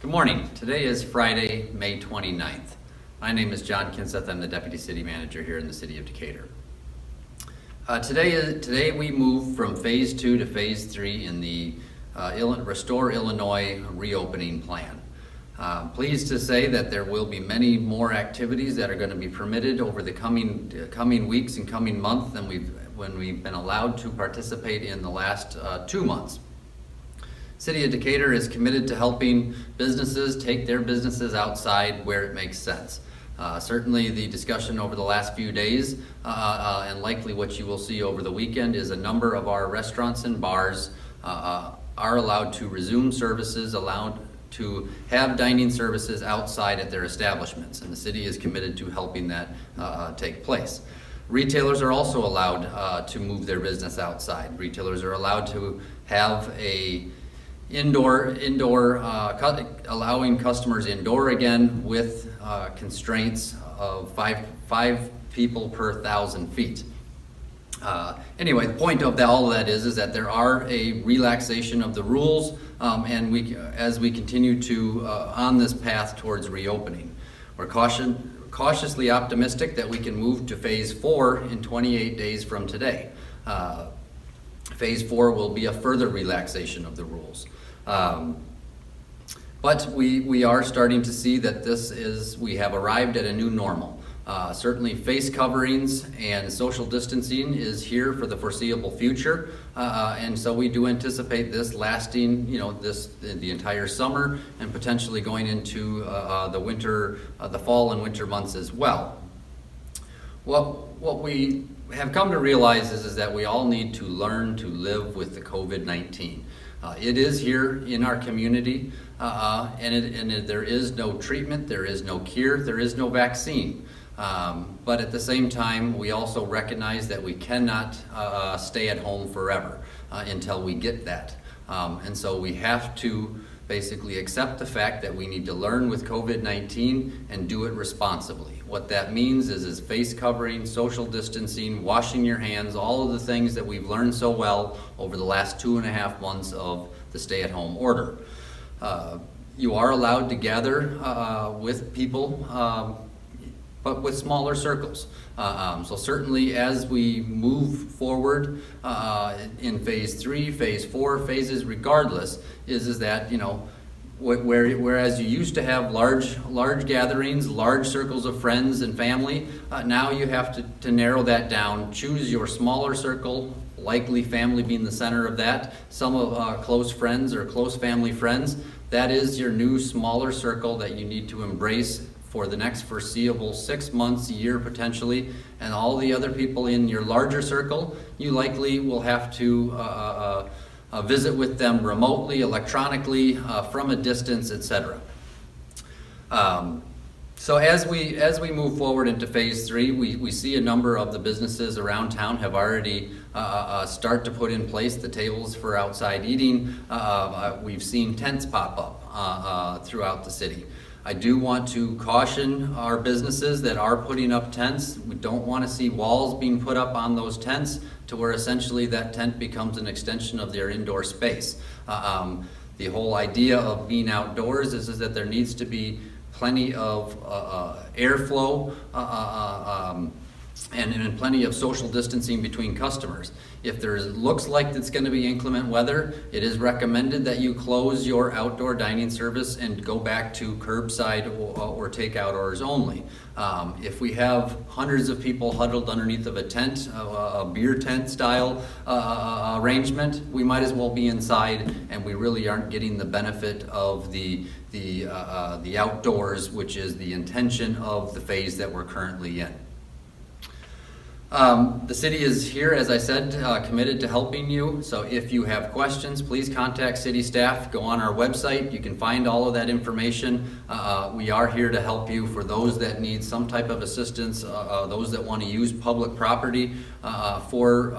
Good morning. Today is Friday, May 29th. My name is John Kinseth. I'm the Deputy City Manager here in the City of Decatur. Today we move from Phase 2 to Phase 3 in the Restore Illinois reopening plan. Pleased to say that there will be many more activities that are going to be permitted over the coming weeks and coming months than we've been allowed to participate in the last 2 months. City of Decatur is committed to helping businesses take their businesses outside where it makes sense. Certainly the discussion over the last few days and likely what you will see over the weekend is a number of our restaurants and bars are allowed to resume services, allowed to have dining services outside at their establishments, and the city is committed to helping that take place. Retailers are also allowed to move their business outside. Retailers are allowed to have allowing customers indoor again with constraints of five people per 1,000 feet. Anyway, the point of all of that is that there are a relaxation of the rules, and as we continue to on this path towards reopening. We're cautiously optimistic that we can move to Phase 4 in 28 days from today. Phase 4 will be a further relaxation of the rules. But we are starting to see that we have arrived at a new normal. Certainly face coverings and social distancing is here for the foreseeable future, and so we do anticipate this lasting, the entire summer and potentially going into the fall and winter months as well. What we have come to realize is that we all need to learn to live with the COVID-19. It is here in our community, and there is no treatment, there is no cure, there is no vaccine. But at the same time, we also recognize that we cannot stay at home forever until we get that. And so we have to basically accept the fact that we need to learn with COVID-19 and do it responsibly. What that means is face covering, social distancing, washing your hands, all of the things that we've learned so well over the last 2.5 months of the stay-at-home order. You are allowed to gather with people, but with smaller circles. So certainly as we move forward in Phase 3, Phase 4, phases regardless, is that, whereas you used to have large gatherings, large circles of friends and family, now you have to narrow that down, choose your smaller circle, likely family being the center of that, some of close friends or close family friends. That is your new smaller circle that you need to embrace for the next foreseeable 6 months, a year potentially, and all the other people in your larger circle, you likely will have to visit with them remotely, electronically, from a distance, etc. So as we move forward into Phase 3, we see a number of the businesses around town have already start to put in place the tables for outside eating. We've seen tents pop up throughout the city. I do want to caution our businesses that are putting up tents. We don't want to see walls being put up on those tents to where essentially that tent becomes an extension of their indoor space. The whole idea of being outdoors is that there needs to be plenty of airflow and plenty of social distancing between customers. If there looks like it's going to be inclement weather, it is recommended that you close your outdoor dining service and go back to curbside or takeout orders only. If we have hundreds of people huddled underneath of a tent, a beer tent style arrangement, we might as well be inside, and we really aren't getting the benefit of the outdoors, which is the intention of the phase that we're currently in. The city is here, as I said, committed to helping you. So if you have questions, please contact city staff. Go on our website. You can find all of that information. We are here to help you for those that need some type of assistance, those that want to use public property for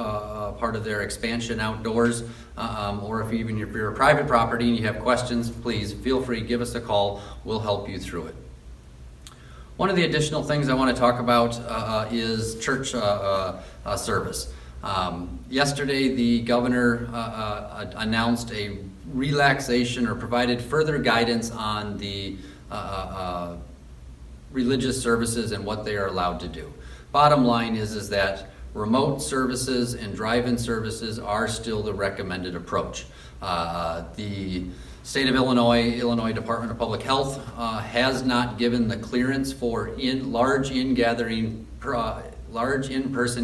part of their expansion outdoors, or if you're a private property and you have questions, please feel free, give us a call. We'll help you through it. One of the additional things I want to talk about is church service. Yesterday, the governor announced a relaxation or provided further guidance on the religious services and what they are allowed to do. Bottom line is that remote services and drive-in services are still the recommended approach. The state of Illinois Department of Public Health has not given the clearance for large in-person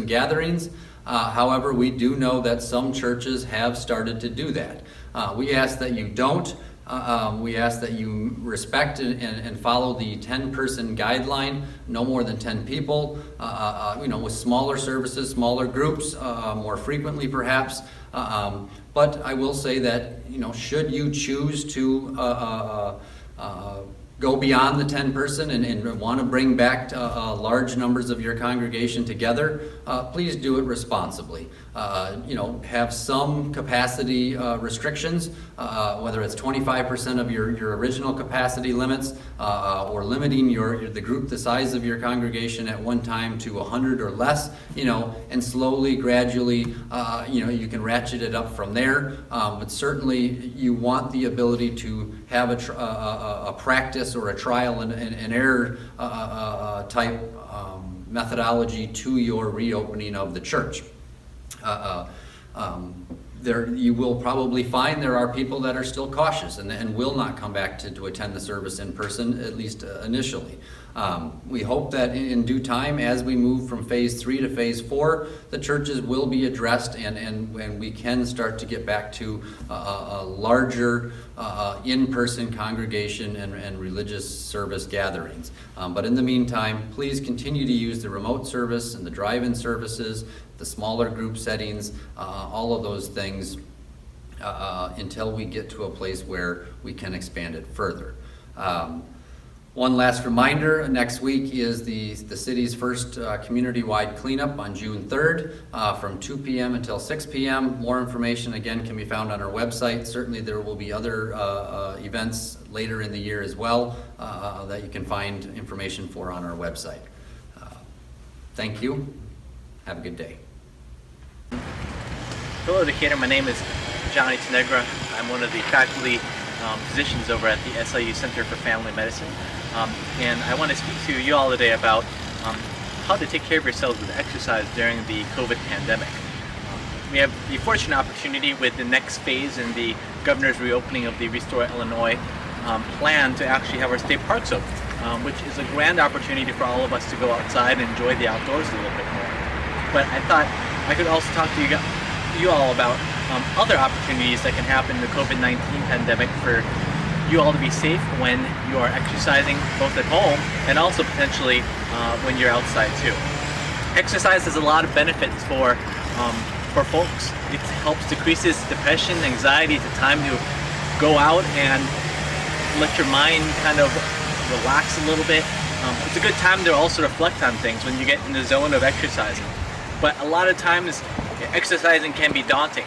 gatherings. However, we do know that some churches have started to do that. We ask that you don't. We ask that you respect and follow the 10-person guideline, no more than 10 people, with smaller services, smaller groups, more frequently perhaps. But I will say that, should you choose to go beyond the 10-person and want to bring back large numbers of your congregation together, please do it responsibly. Have some capacity restrictions, whether it's 25% of your original capacity limits, or limiting the group, the size of your congregation at one time to 100 or less, and slowly, gradually, you can ratchet it up from there. But certainly you want the ability to have a practice or a trial and error type methodology to your reopening of the church. You will probably find there are people that are still cautious and will not come back to attend the service in person, at least initially. We hope that in due time, as we move from phase 3 to phase 4, the churches will be addressed and we can start to get back to a larger in-person congregation and religious service gatherings. But in the meantime, please continue to use the remote service and the drive-in services, the smaller group settings, all of those things until we get to a place where we can expand it further. One last reminder, next week is the city's first community-wide cleanup on June 3rd from 2 p.m. until 6 p.m. More information, again, can be found on our website. Certainly there will be other events later in the year as well that you can find information for on our website. Thank you. Have a good day. Hello, Decatur. My name is Johnny Tenegra. I'm one of the faculty physicians over at the SIU Center for Family Medicine. And I want to speak to you all today about how to take care of yourselves with exercise during the COVID pandemic. We have the fortunate opportunity with the next phase in the governor's reopening of the Restore Illinois plan to actually have our state parks open, which is a grand opportunity for all of us to go outside and enjoy the outdoors a little bit more. But I thought I could also talk to you all about other opportunities that can happen in the COVID-19 pandemic for you all to be safe when you are exercising both at home and also potentially when you're outside too. Exercise has a lot of benefits for folks. It helps decreases depression, anxiety. It's a time to go out and let your mind kind of relax a little bit. It's a good time to also reflect on things when you get in the zone of exercising. But a lot of times exercising can be daunting,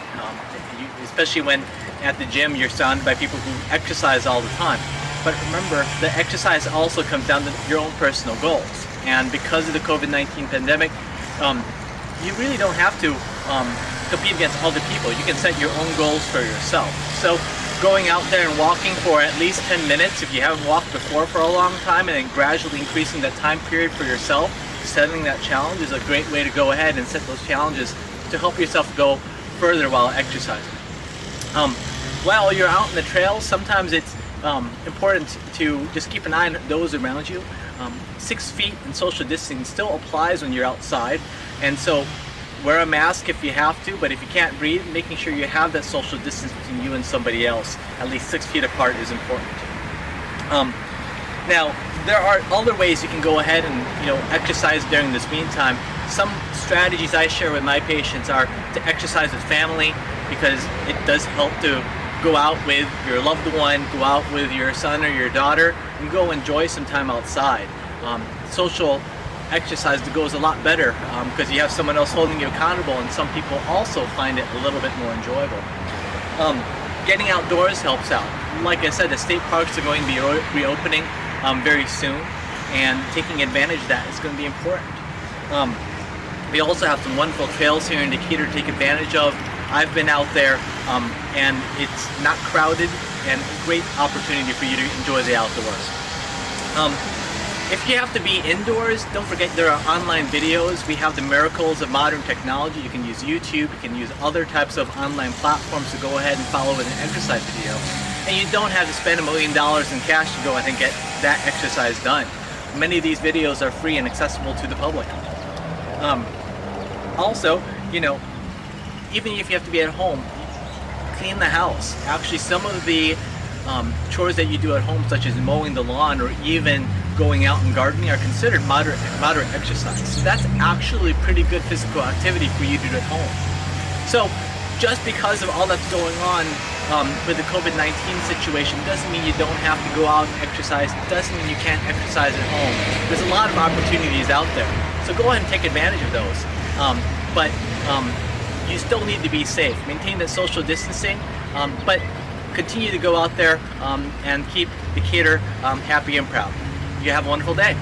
especially when at the gym you're surrounded by people who exercise all the time. But remember, the exercise also comes down to your own personal goals. And because of the COVID-19 pandemic, you really don't have to compete against other people. You can set your own goals for yourself. So going out there and walking for at least 10 minutes, if you haven't walked before for a long time, and then gradually increasing that time period for yourself, setting that challenge is a great way to go ahead and set those challenges to help yourself go further while exercising. While you're out in the trails, sometimes it's important to just keep an eye on those around you. 6 feet and social distancing still applies when you're outside, and so wear a mask if you have to, but if you can't breathe, making sure you have that social distance between you and somebody else, at least 6 feet apart, is important. Now, there are other ways you can go ahead and exercise during this meantime. Some strategies I share with my patients are to exercise with family, because it does help to go out with your loved one, go out with your son or your daughter, and go enjoy some time outside. Social exercise goes a lot better because you have someone else holding you accountable, and some people also find it a little bit more enjoyable. Getting outdoors helps out. Like I said, the state parks are going to be reopening very soon, and taking advantage of that is going to be important. We also have some wonderful trails here in Decatur to take advantage of. I've been out there, and it's not crowded, and a great opportunity for you to enjoy the outdoors. If you have to be indoors, don't forget there are online videos. We have the miracles of modern technology. You can use YouTube, you can use other types of online platforms to go ahead and follow with an exercise video. And you don't have to spend $1 million in cash to go ahead and get that exercise done. Many of these videos are free and accessible to the public. Also, you know, even if you have to be at home, clean the house. Actually, some of the chores that you do at home, such as mowing the lawn or even going out and gardening, are considered moderate exercise. So that's actually pretty good physical activity for you to do at home. So just because of all that's going on with the COVID-19 situation doesn't mean you don't have to go out and exercise. It doesn't mean you can't exercise at home. There's a lot of opportunities out there. So go ahead and take advantage of those. But you still need to be safe. Maintain that social distancing, but continue to go out there and keep Decatur happy and proud. You have a wonderful day.